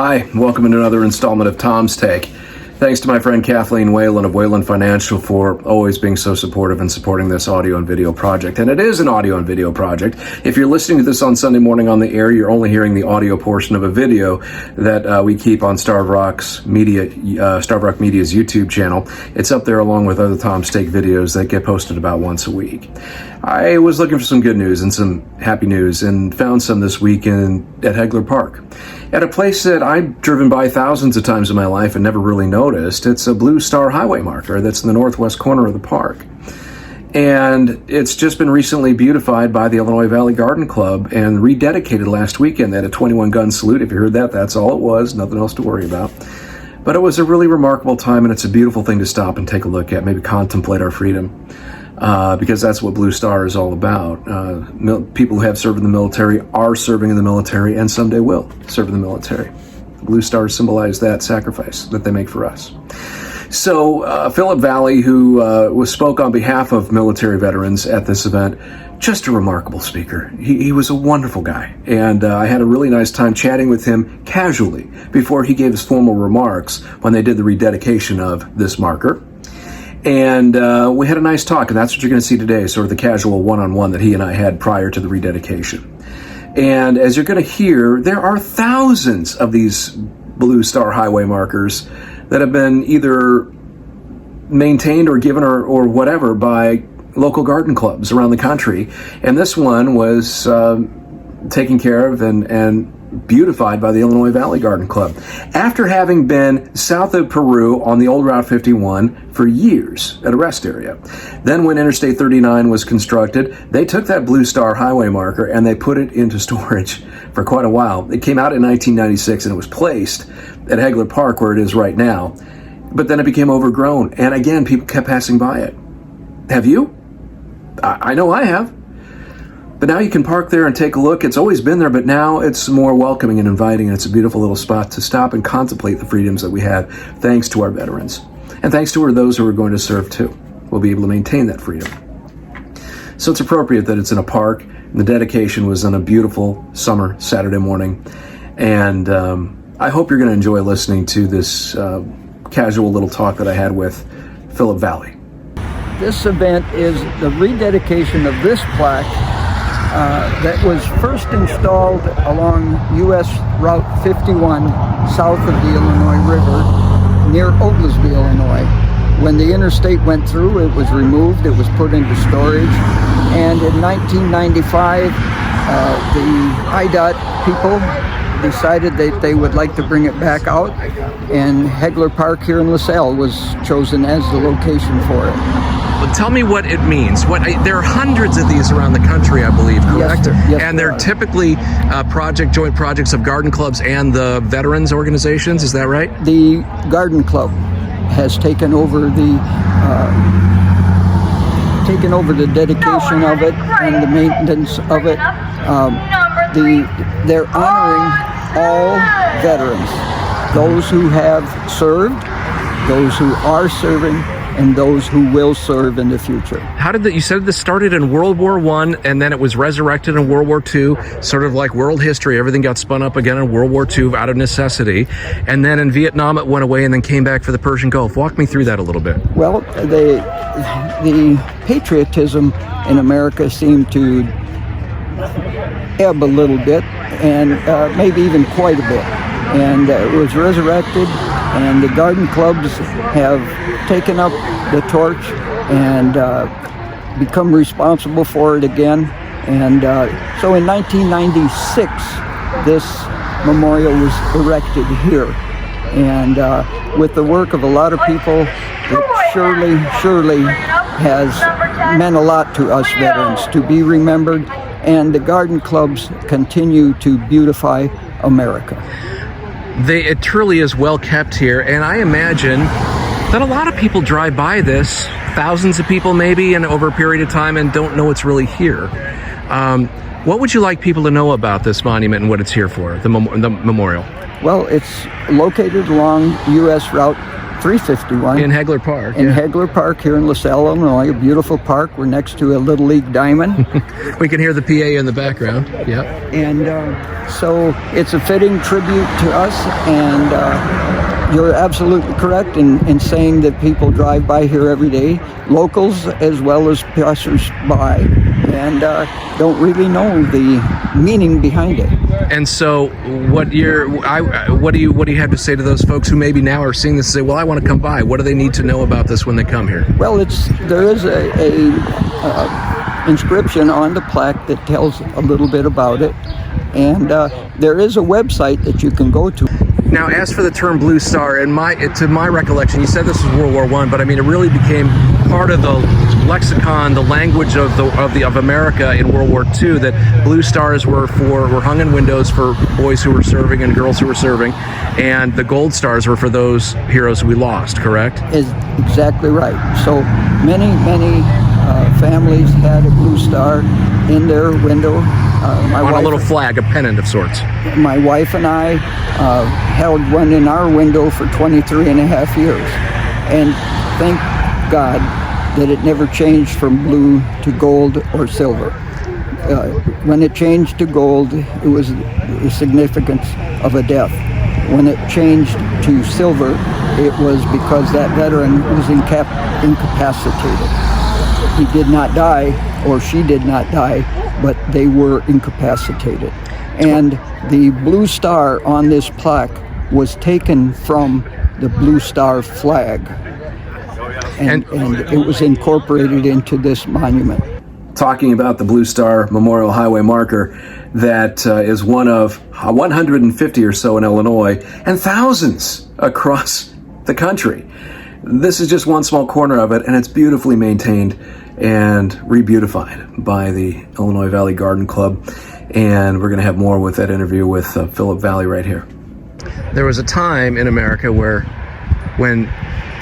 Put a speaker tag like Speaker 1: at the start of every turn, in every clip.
Speaker 1: Hi, welcome to another installment of Tom's Take. Thanks to my friend Kathleen Whalen of Whalen Financial for always being so supportive and supporting this audio and video project. And it is an audio and video project. If you're listening to this on Sunday morning on the air, you're only hearing the audio portion of a video that we keep on Starved Rock Media's YouTube channel. It's up there along with other Tom's Take videos that get posted about once a week. I was looking for some good news and some happy news and found some this weekend at Hegeler Park. At a place that I've driven by thousands of times in my life and never really noticed. It's a blue star highway marker that's in the northwest corner of the park. And it's just been recently beautified by the Illinois Valley Garden Club and rededicated last weekend. They had a 21-gun salute. If you heard that, that's all it was. Nothing else to worry about. But it was a really remarkable time, and it's a beautiful thing to stop and take a look at, maybe contemplate our freedom. Because that's what Blue Star is all about. People who have served in the military are serving in the military and someday will serve in the military. Blue stars symbolize that sacrifice that they make for us. So Philip Valley, who spoke on behalf of military veterans at this event, just a remarkable speaker. He was a wonderful guy, and I had a really nice time chatting with him casually before he gave his formal remarks when they did the rededication of this marker. And we had a nice talk, and that's what you're going to see today, sort of the casual one-on-one that he and I had prior to the rededication. And as you're going to hear, there are thousands of these Blue Star highway markers that have been either maintained or given or whatever by local garden clubs around the country. And this one was taken care of and beautified by the Illinois Valley Garden Club. After having been south of Peru on the old Route 51 for years at a rest area. Then when Interstate 39 was constructed, they took that Blue Star highway marker and they put it into storage for quite a while. It came out in 1996 and it was placed at Hegeler Park where it is right now. But then it became overgrown. And again, people kept passing by it. Have you? I know I have. But now you can park there and take a look. It's always been there, but now it's more welcoming and inviting, and it's a beautiful little spot to stop and contemplate the freedoms that we had thanks to our veterans. And thanks to those who are going to serve too. We'll be able to maintain that freedom. So it's appropriate that it's in a park. And the dedication was on a beautiful summer Saturday morning. And I hope you're going to enjoy listening to this casual little talk that I had with Philip Valley.
Speaker 2: This event is the rededication of this plaque that was first installed along U.S. Route 51 south of the Illinois River near Oglesby, Illinois. When the interstate went through, it was removed, it was put into storage, and in 1995 the IDOT people decided that they would like to bring it back out, and Hegeler Park here in Salle was chosen as the location for it.
Speaker 1: Well, tell me what it means. There are hundreds of these around the country, I believe, correct?
Speaker 2: Yes,
Speaker 1: and they're typically joint projects of garden clubs and the veterans organizations, is that right?
Speaker 2: The garden club has taken over the dedication of it and the maintenance of it. They're honoring all veterans, those who have served, those who are serving, and those who will serve in the future.
Speaker 1: How did you said this started in World War I, and then it was resurrected in World War II, sort of like world history. Everything got spun up again in World War II out of necessity. And then in Vietnam, it went away and then came back for the Persian Gulf. Walk me through that a little bit.
Speaker 2: Well, the patriotism in America seemed to ebb a little bit, and maybe even quite a bit. And it was resurrected, and the garden clubs have taken up the torch and become responsible for it again. And so in 1996, this memorial was erected here. And with the work of a lot of people, it surely has meant a lot to us veterans to be remembered, and the garden clubs continue to beautify America.
Speaker 1: It truly is well kept here, and I imagine that a lot of people drive by this, thousands of people maybe, and over a period of time, and don't know it's really here. What would you like people to know about this monument and what it's here for, the memorial?
Speaker 2: Well, it's located along U.S. Route 351.
Speaker 1: In Hegeler Park.
Speaker 2: In Hegeler Park here in LaSalle, Illinois, a beautiful park. We're next to a Little League diamond.
Speaker 1: We can hear the PA in the background. Yeah.
Speaker 2: And so it's a fitting tribute to us, and you're absolutely correct in saying that people drive by here every day, locals as well as passers-by, and don't really know the meaning behind it.
Speaker 1: And so, what do you have to say to those folks who maybe now are seeing this and say, "Well, I want to come by"? What do they need to know about this when they come here?
Speaker 2: Well, there is a inscription on the plaque that tells a little bit about it, and there is a website that you can go to.
Speaker 1: Now, as for the term Blue Star, to my recollection, you said this was World War I, but I mean, it really became part of the lexicon, the language of America in World War II. That Blue Stars were hung in windows for boys who were serving and girls who were serving, and the Gold Stars were for those heroes we lost. Correct?
Speaker 2: Is exactly right. So many families had a Blue Star in their window.
Speaker 1: On a little flag, a pennant of sorts.
Speaker 2: My wife and I held one in our window for 23 and a half years. And thank God that it never changed from blue to gold or silver. When it changed to gold, it was the significance of a death. When it changed to silver, it was because that veteran was incapacitated. He did not die, or she did not die, but they were incapacitated. And the Blue Star on this plaque was taken from the Blue Star flag, and it was incorporated into this monument.
Speaker 1: Talking about the Blue Star Memorial Highway marker that is one of 150 or so in Illinois and thousands across the country. This is just one small corner of it, and it's beautifully maintained and re-beautified by the Illinois Valley Garden Club. And we're going to have more with that interview with Philip Valley right here. There was a time in America when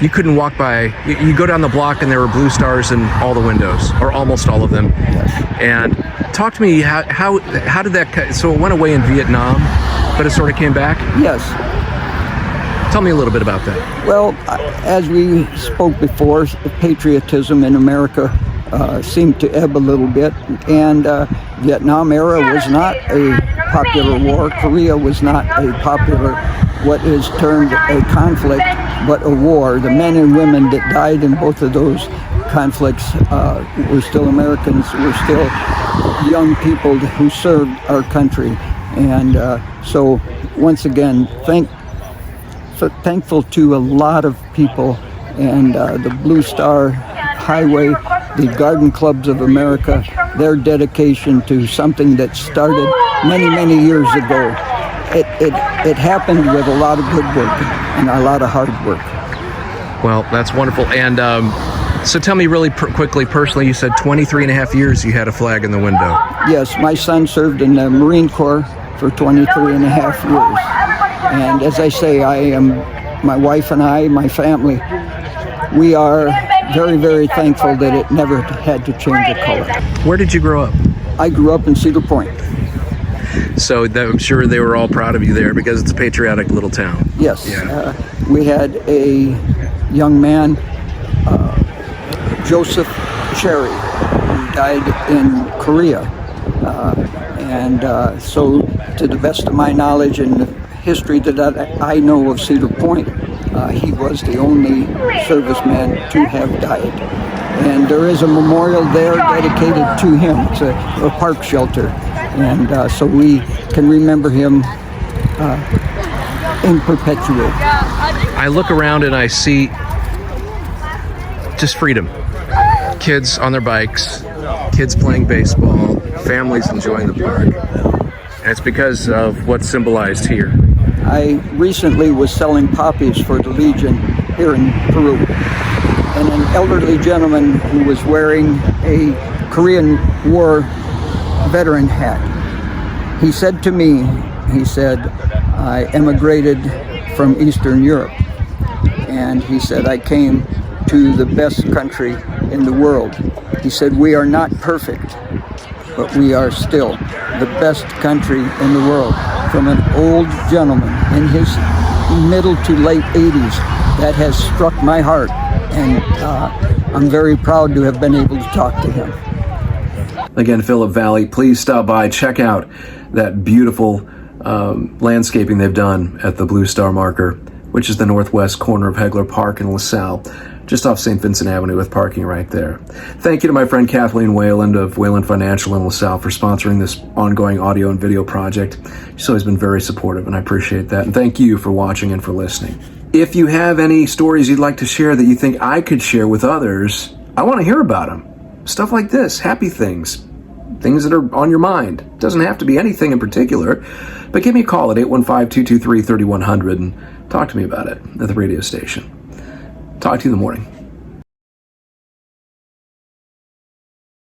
Speaker 1: you couldn't walk by, you go down the block and there were Blue Stars in all the windows, or almost all of them.
Speaker 2: Yes.
Speaker 1: And talk to me, how did that, so it went away in Vietnam, but it sort of came back?
Speaker 2: Yes.
Speaker 1: Tell me a little bit about that.
Speaker 2: Well, as we spoke before, patriotism in America seemed to ebb a little bit, and Vietnam era was not a popular war. Korea was not a popular, what is termed a conflict, but a war. The men and women that died in both of those conflicts were still Americans, were still young people who served our country. And so once again, thankful to a lot of people, and the Blue Star Highway, the Garden Clubs of America, their dedication to something that started many years ago. It happened with a lot of good work and a lot of hard work.
Speaker 1: Well, that's wonderful. And so tell me really quickly, personally, you said 23 and a half years you had a flag in the window.
Speaker 2: Yes, my son served in the Marine Corps for 23 and a half years. And as I say, my wife and I, my family, we are very thankful that it never had to change a color.
Speaker 1: Where did you grow up?
Speaker 2: I grew up in Cedar Point.
Speaker 1: So I'm sure they were all proud of you there because it's a patriotic little town.
Speaker 2: Yes.
Speaker 1: Yeah.
Speaker 2: We had a young man, Joseph Cherry, who died in Korea. So to the best of my knowledge and the history that I know of Cedar Point, he was the only serviceman to have died. And there is a memorial there dedicated to him. It's a park shelter. And so we can remember him in perpetuity.
Speaker 1: I look around and I see just freedom. Kids on their bikes, kids playing baseball, families enjoying the park. And it's because of what's symbolized here.
Speaker 2: I recently was selling poppies for the Legion here in Peru. And an elderly gentleman who was wearing a Korean War veteran hat. He said to me, I emigrated from Eastern Europe. And he said, I came to the best country in the world. He said, we are not perfect, but we are still the best country in the world. From an old gentleman in his middle to late 80s that has struck my heart, and I'm very proud to have been able to talk to him.
Speaker 1: Again, Phillip Valley, please stop by, check out that beautiful landscaping they've done at the Blue Star Marker, which is the northwest corner of Hegeler Park in LaSalle, just off St. Vincent Avenue with parking right there. Thank you to my friend Kathleen Wayland of Wayland Financial in LaSalle for sponsoring this ongoing audio and video project. She's always been very supportive, and I appreciate that. And thank you for watching and for listening. If you have any stories you'd like to share that you think I could share with others, I want to hear about them. Stuff like this, happy things that are on your mind. It doesn't have to be anything in particular, but give me a call at 815-223-3100 and talk to me about it at the radio station. Talk to you in the morning.